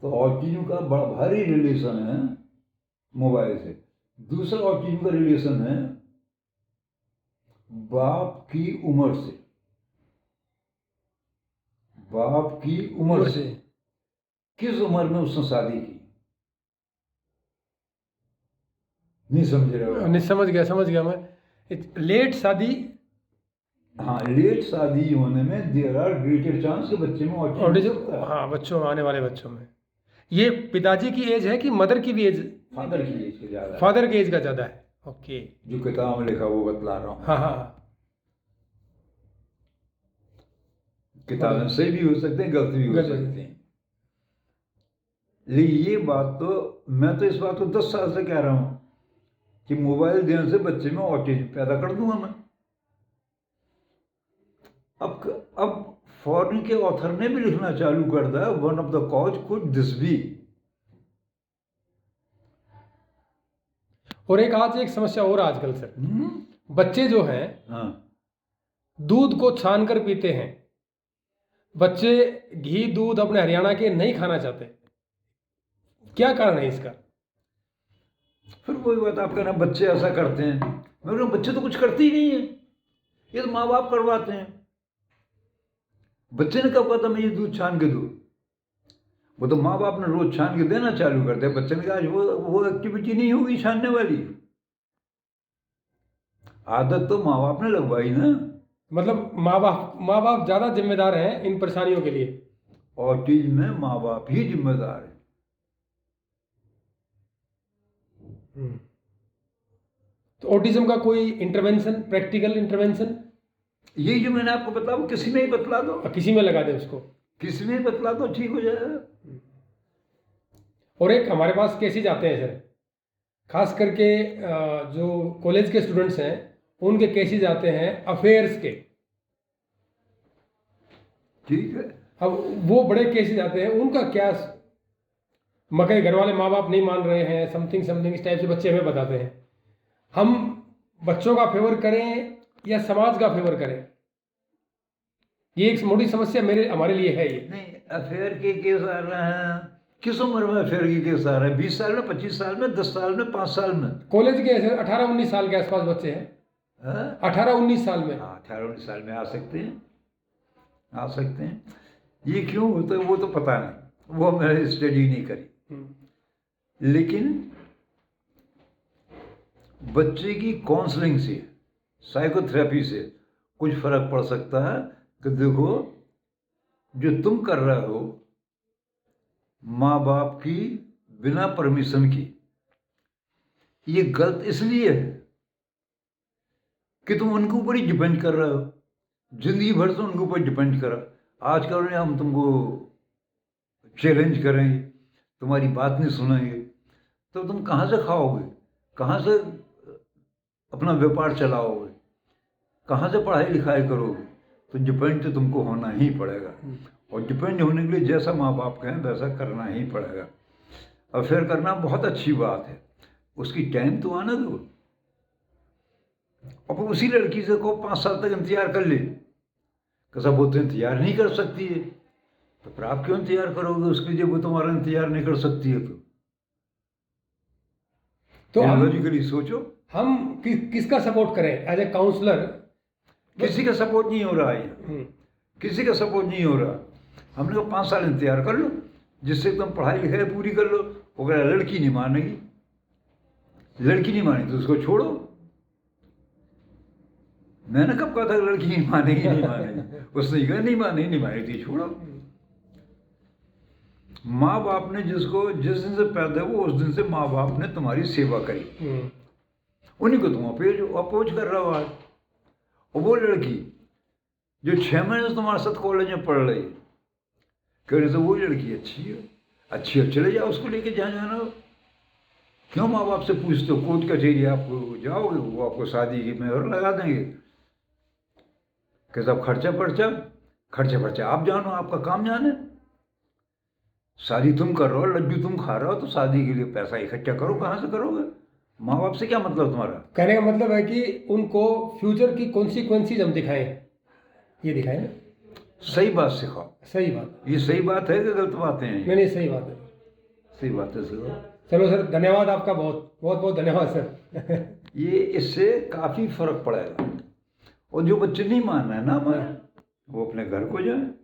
तो ऑटिज्म का बड़ा भारी रिलेशन है मोबाइल से। दूसरा ऑटिज्म का रिलेशन है बाप की उम्र से। बाप की उम्र से किस उम्र में उसने शादी की, नहीं समझ रहे हो? नहीं, समझ गया मैं। लेट शादी। हाँ, लेट शादी होने में देयर आर ग्रेटर चांस कि बच्चे में ऑटिज्म हो सकता है। हाँ, बच्चों में, आने वाले बच्चों में। ये पिताजी की एज है कि मदर की भी एज? फादर की एज का ज्यादा है। फादर की एज का ज़्यादा है। ओके। जो किताब में लिखा वो बतला रहा हूँ। हाँ हाँ। किताबें सही भी हो सकते हैं, गलत भी हो सकते हैं। लेकिन ये बात तो मैं तो इस बात को 10 साल से कह रहा हूँ कि मोबाइल देने से बच्चे में ऑटिज्म पैदा कर दूंगा मैं। अब फॉरेन के ऑथर ने भी लिखना चालू कर दिया, one of the cause could this be. और आज एक समस्या और आजकल सर, बच्चे जो हैं हाँ, दूध को छान कर पीते हैं। बच्चे घी दूध अपने हरियाणा के नहीं खाना चाहते, क्या कारण है इसका? फिर वही बात, आप कहना बच्चे ऐसा करते हैं। मैं बोला बच्चे तो कुछ करते ही नहीं है, ये तो माँ बाप करवाते हैं। बच्चे ने कब कहा था मैं ये दूध छान के दूँ? वो तो माँ बाप ने रोज छान के देना चालू कर दिया। बच्चे ने कहा आज वो एक्टिविटी नहीं होगी छानने वाली। आदत तो माँ बाप ने लगवाई ना। मतलब माँ बाप ज़्यादा जिम्मेदार हैं इन परेशानियों के लिए। ऑटिज्म में माँ बाप ही जिम्मेदार है। तो ऑटिज्म का कोई इंटरवेंशन, प्रैक्टिकल इंटरवेंशन? यही जो मैंने आपको बताया वो किसी में ही बतला दो, किसी में लगा दे उसको, किसी में ही बतला दो, ठीक हो जाएगा। और एक हमारे पास केसेज आते हैं सर, खास करके जो कॉलेज के स्टूडेंट्स हैं उनके केसेज आते हैं अफेयर्स के। ठीक है, अब वो बड़े केसेज आते हैं, उनका क्या? मगर घर वाले माँ बाप नहीं मान रहे हैं, समथिंग इस टाइप से बच्चे हमें बताते हैं। हम बच्चों का फेवर करें या समाज का फेवर करें? ये एक मोटी समस्या हमारे लिए है ये। नहीं, अफेयर के केस आ रहे हैं। किस उम्र में अफेयर के केस आ रहे हैं? 20 साल में, 25 साल में, 10 साल में, 5 साल में? कॉलेज के 18-19 साल के आसपास बच्चे हैं। 18-19 साल में? हाँ, 18-19 साल में आ सकते हैं, आ सकते हैं। ये क्यों होता है वो तो पता नहीं, वो मैंने स्टडी नहीं करी। लेकिन बच्चे की काउंसलिंग से, साइकोथेरेपी से कुछ फर्क पड़ सकता है कि देखो जो तुम कर रहे हो माँ बाप की बिना परमिशन की, ये गलत इसलिए है कि तुम उनके ऊपर ही डिपेंड कर रहे हो। जिंदगी भर से उनके ऊपर डिपेंड करा। आज कल हम तुमको चैलेंज करेंगे, तुम्हारी बात नहीं सुनेंगे, तो तुम कहाँ से खाओगे, कहाँ से अपना व्यापार चलाओगे, कहाँ से पढ़ाई लिखाई करोगे? तो डिपेंड तो तुमको होना ही पड़ेगा। और डिपेंड होने के लिए जैसा माँ बाप कहें वैसा करना ही पड़ेगा। अफेयर करना बहुत अच्छी बात है, उसकी टाइम तो आना दो। और उसी लड़की से को 5 साल तक इंतजार कर ले, कैसा वो तो इंतजार नहीं कर सकती है, तो फिर आप क्यों इंतजार करोगे उसके लिए? वो तुम्हारा इंतजार नहीं कर सकती है तो लॉजिकली सोचो। हम किसका सपोर्ट करें एज ए काउंसलर? किसी का सपोर्ट नहीं हो रहा है, किसी का सपोर्ट नहीं हो रहा। हमने कहा 5 साल इंतजार कर लो, जिससे तुम पढ़ाई लिखाई पूरी कर लो। अगर लड़की नहीं मानेगी, लड़की नहीं मानेगी तो उसको छोड़ो। मैंने कब कहा था लड़की नहीं मानेगी, नहीं मानेगी? उसने कहा नहीं मानेगी तो छोड़ो। माँ बाप ने जिसको जिस दिन से पैदा हुआ उस दिन से माँ बाप ने तुम्हारी सेवा करी, उन्हीं को तुम अपोज कर रहे हो आज। और वो लड़की जो 6 महीने से तुम्हारे साथ कॉलेज में पढ़ रही है, कह रहे तो वो लड़की अच्छी है, अच्छी है, चले जाओ उसको लेके जहाँ जाना हो। क्यों माँ बाप से पूछते हो? कोर्ट कचहरी आपको जाओगे, वो आपको शादी की मेहर लगा देंगे कि सब खर्चा पर्चा आप जानो, आपका काम जाने। शादी तुम कर रहे हो, लड्डू तुम खा रहे हो, तो शादी के लिए पैसा इकट्ठा करो, कहाँ से करोगे? माँ बाप से क्या मतलब तुम्हारा? कहने का मतलब है कि उनको फ्यूचर की कॉन्सिक्वेंसीज हम दिखाएं, ये दिखाएं ना। सही बात सिखाओ। सही बात। ये सही बात है कि गलत बातें हैं? नहीं, सही बात है। सही बात है सर। चलो सर, धन्यवाद आपका, बहुत बहुत बहुत धन्यवाद सर। ये इससे काफ़ी फर्क पड़ेगा। और जो बच्चे नहीं मान रहे हैं ना हमारे, वो अपने घर को जाए।